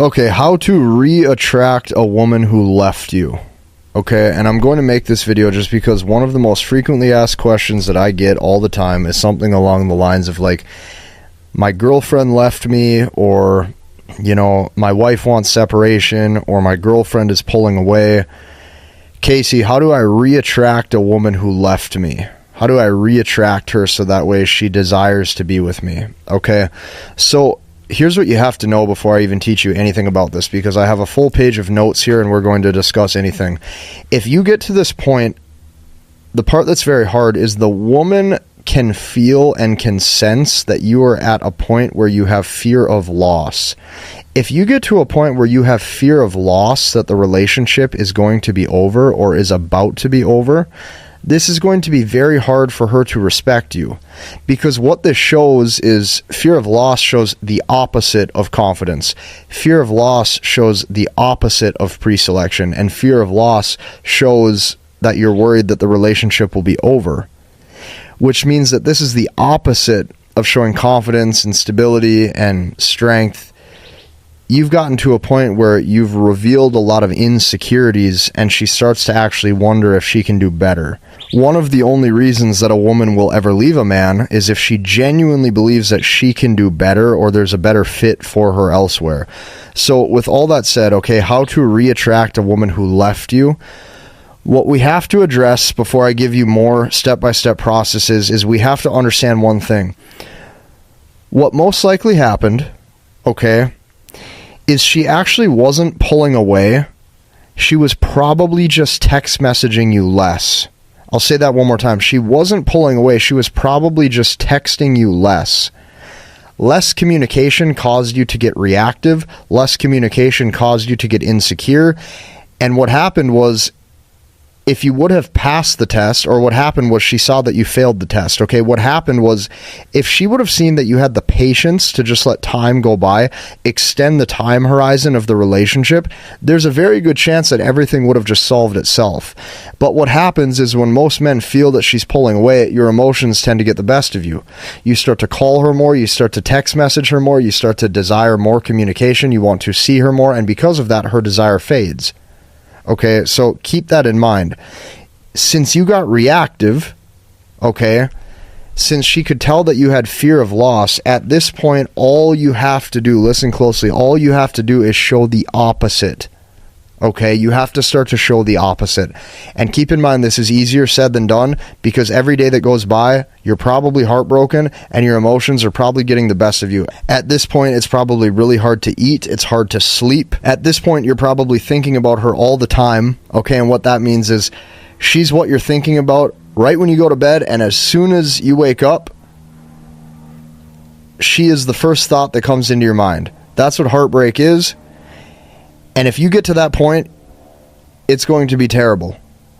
Okay, how to re-attract a woman who left you. Okay, and I'm going to make this video just because one of the most frequently asked questions that I get all the time is something along the lines of like, my girlfriend left me, or, you know, my wife wants separation, or my girlfriend is pulling away. Casey, how do I re-attract a woman who left me? How do I re-attract her so that way she desires to be with me? Okay, so here's what you have to know before I even teach you anything about this, because I have a full page of notes here and we're going to discuss anything. If you get to this point, the part that's very hard is the woman can feel and can sense that you are at a point where you have fear of loss. If you get to a point where you have fear of loss, that the relationship is going to be over or is about to be over, this is going to be very hard for her to respect you, because what this shows is fear of loss shows the opposite of confidence. Fear of loss shows the opposite of pre-selection, and fear of loss shows that you're worried that the relationship will be over, which means that this is the opposite of showing confidence and stability and strength. You've gotten to a point where you've revealed a lot of insecurities, and she starts to actually wonder if she can do better. One of the only reasons that a woman will ever leave a man is if she genuinely believes that she can do better or there's a better fit for her elsewhere. So with all that said, okay, how to re-attract a woman who left you? What we have to address before I give you more step-by-step processes is we have to understand one thing. What most likely happened, okay, is she actually wasn't pulling away. She was probably just text messaging you less. I'll say that one more time. She wasn't pulling away. She was probably just texting you less. Less communication caused you to get reactive. Less communication caused you to get insecure. And what happened was, if you would have passed the test, or what happened was she saw that you failed the test. Okay, what happened was, if she would have seen that you had the patience to just let time go by, extend the time horizon of the relationship, there's a very good chance that everything would have just solved itself. But what happens is, when most men feel that she's pulling away, your emotions tend to get the best of you. You start to call her more, you start to text message her more, you start to desire more communication, you want to see her more, and because of that, her desire fades. Okay, so keep that in mind. Since you got reactive, okay, since she could tell that you had fear of loss, at this point, all you have to do, listen closely, all you have to do is show the opposite. Okay, you have to start to show the opposite. And keep in mind, this is easier said than done, because every day that goes by, you're probably heartbroken and your emotions are probably getting the best of you. At this point, it's probably really hard to eat. It's hard to sleep. At this point, you're probably thinking about her all the time. Okay, and what that means is she's what you're thinking about right when you go to bed, and as soon as you wake up, she is the first thought that comes into your mind. That's what heartbreak is. And if you get to that point, it's going to be terrible.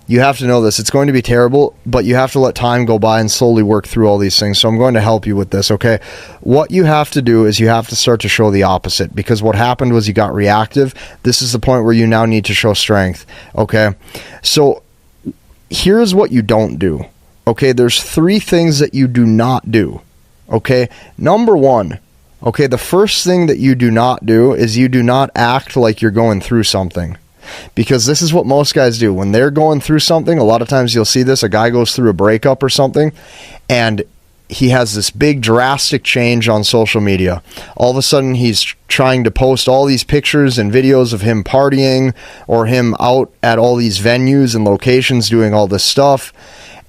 You have to know this. It's going to be terrible, but you have to let time go by and slowly work through all these things. So I'm going to help you with this, okay? What you have to do is you have to start to show the opposite, because what happened was you got reactive. This is the point where you now need to show strength, okay? So here's what you don't do, okay? There's 3 things that you do not do, okay? Number 1, okay, the first thing that you do not do is you do not act like you're going through something. Because this is what most guys do. When they're going through something, a lot of times you'll see this, a guy goes through a breakup or something, and he has this big drastic change on social media. All of a sudden, he's trying to post all these pictures and videos of him partying, or him out at all these venues and locations doing all this stuff.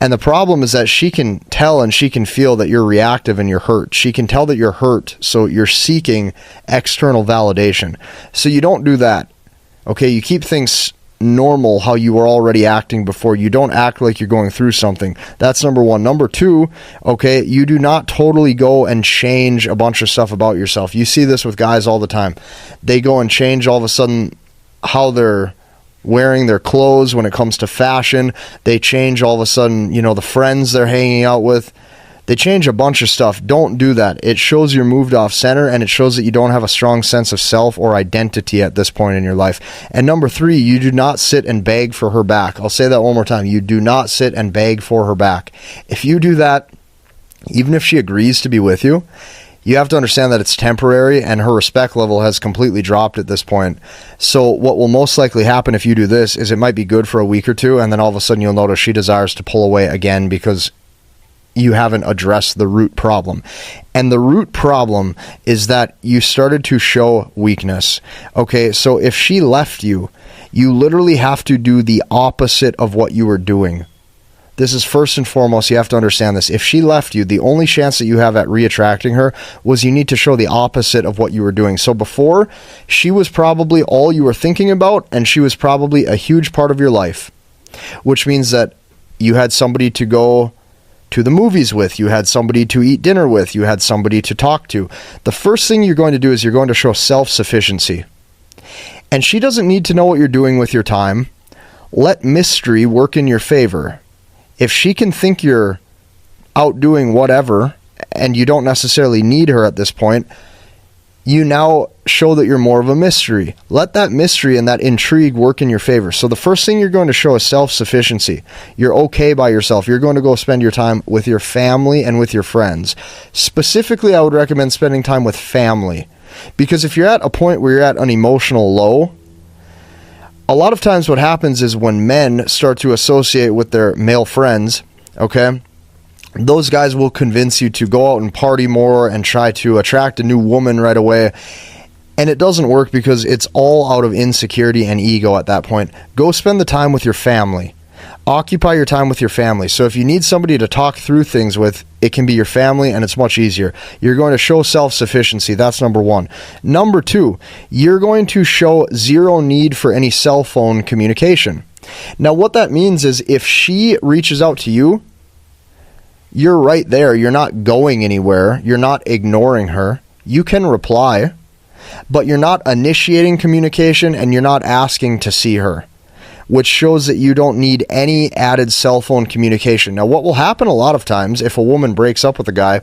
And the problem is that she can tell and she can feel that you're reactive and you're hurt. She can tell that you're hurt, so you're seeking external validation. So you don't do that. Okay, you keep things normal how you were already acting before. You don't act like you're going through something. That's number 1. Number 2, okay, you do not totally go and change a bunch of stuff about yourself. You see this with guys all the time. They go and change all of a sudden how they're wearing their clothes when it comes to fashion. They change all of a sudden, you know, the friends they're hanging out with. They change a bunch of stuff. Don't do that. It shows you're moved off center, and it shows that you don't have a strong sense of self or identity at this point in your life. And number 3, you do not sit and beg for her back. I'll say that one more time. You do not sit and beg for her back. If you do that, even if she agrees to be with you, you have to understand that it's temporary, and her respect level has completely dropped at this point. So what will most likely happen if you do this is it might be good for a week or two, and then all of a sudden you'll notice she desires to pull away again because you haven't addressed the root problem. And the root problem is that you started to show weakness. Okay, so if she left you, you literally have to do the opposite of what you were doing. This is first and foremost, you have to understand this. If she left you, the only chance that you have at reattracting her was you need to show the opposite of what you were doing. So before, she was probably all you were thinking about, and she was probably a huge part of your life, which means that you had somebody to go to the movies with, you had somebody to eat dinner with, you had somebody to talk to. The first thing you're going to do is you're going to show self-sufficiency. And she doesn't need to know what you're doing with your time. Let mystery work in your favor. If she can think you're out doing whatever and you don't necessarily need her at this point, you now show that you're more of a mystery. Let that mystery and that intrigue work in your favor. So the first thing you're going to show is self-sufficiency. You're okay by yourself. You're going to go spend your time with your family and with your friends. Specifically, I would recommend spending time with family. Because if you're at a point where you're at an emotional low, a lot of times what happens is when men start to associate with their male friends, okay, those guys will convince you to go out and party more and try to attract a new woman right away. And it doesn't work because it's all out of insecurity and ego at that point. Go spend the time with your family. Occupy your time with your family. So if you need somebody to talk through things with, it can be your family, and it's much easier. You're going to show self-sufficiency. That's number one. Number two, you're going to show zero need for any cell phone communication. Now, what that means is if she reaches out to you, you're right there. You're not going anywhere. You're not ignoring her. You can reply, but you're not initiating communication, and you're not asking to see her, which shows that you don't need any added cell phone communication. Now, what will happen a lot of times if a woman breaks up with a guy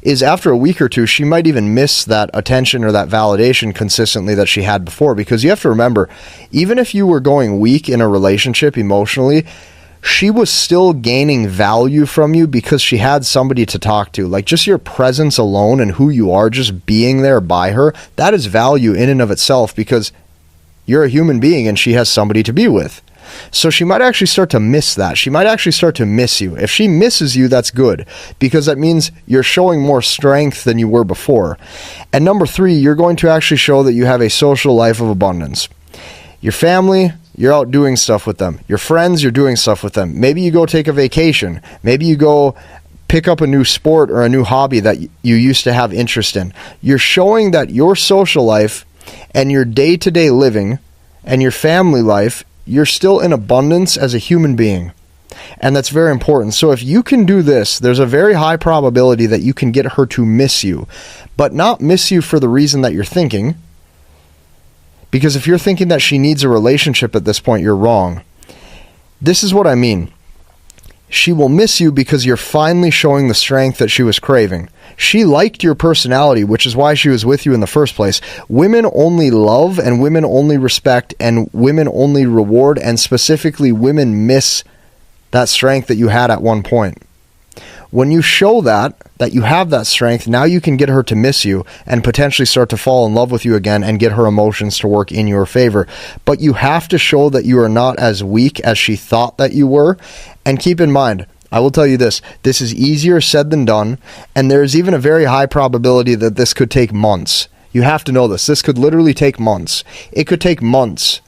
is after a week or two, she might even miss that attention or that validation consistently that she had before. Because you have to remember, even if you were going weak in a relationship emotionally, she was still gaining value from you because she had somebody to talk to. Like, just your presence alone and who you are, just being there by her, that is value in and of itself, because you're a human being and she has somebody to be with. So she might actually start to miss that. She might actually start to miss you. If she misses you, that's good, because that means you're showing more strength than you were before. And number three, you're going to actually show that you have a social life of abundance. Your family, you're out doing stuff with them. Your friends, you're doing stuff with them. Maybe you go take a vacation. Maybe you go pick up a new sport or a new hobby that you used to have interest in. You're showing that your social life and your day-to-day living and your family life, you're still in abundance as a human being. And that's very important. So if you can do this, there's a very high probability that you can get her to miss you, but not miss you for the reason that you're thinking. Because if you're thinking that she needs a relationship at this point, you're wrong. This is what I mean. She will miss you because you're finally showing the strength that she was craving. She liked your personality, which is why she was with you in the first place. Women only love, and women only respect, and women only reward, and specifically women miss that strength that you had at one point. When you show that you have that strength, now you can get her to miss you and potentially start to fall in love with you again and get her emotions to work in your favor. But you have to show that you are not as weak as she thought that you were. And keep in mind, I will tell you this is easier said than done, and there's even a very high probability that this could take months. You have to know this. This could literally take months. It could take months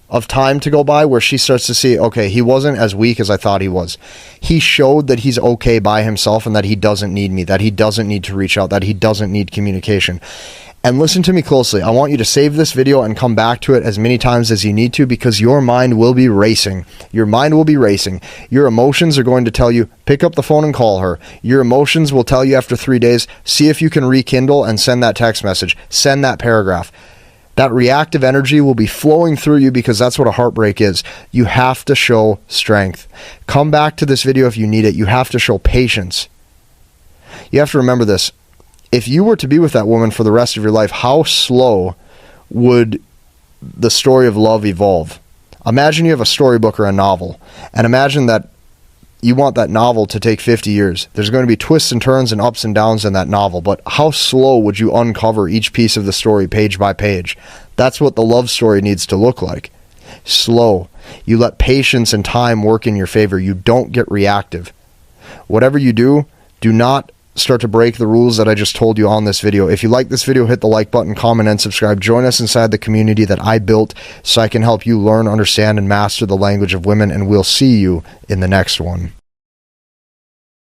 of time to go by where she starts to see, okay, he wasn't as weak as I thought he was. He showed that he's okay by himself and that he doesn't need me, that he doesn't need to reach out, that he doesn't need communication. And listen to me closely. I want you to save this video and come back to it as many times as you need to, because your mind will be racing. Your mind will be racing. Your emotions are going to tell you, pick up the phone and call her. Your emotions will tell you after 3 days, see if you can rekindle and send that text message, send that paragraph. That reactive energy will be flowing through you, because that's what a heartbreak is. You have to show strength. Come back to this video if you need it. You have to show patience. You have to remember this. If you were to be with that woman for the rest of your life, how slow would the story of love evolve? Imagine you have a storybook or a novel, and imagine that you want that novel to take 50 years. There's going to be twists and turns and ups and downs in that novel, but how slow would you uncover each piece of the story page by page? That's what the love story needs to look like. Slow. You let patience and time work in your favor. You don't get reactive. Whatever you do, do not start to break the rules that I just told you on this video. If you like this video, hit the like button, comment, and subscribe. Join us inside the community that I built so I can help you learn, understand, and master the language of women, and we'll see you in the next one.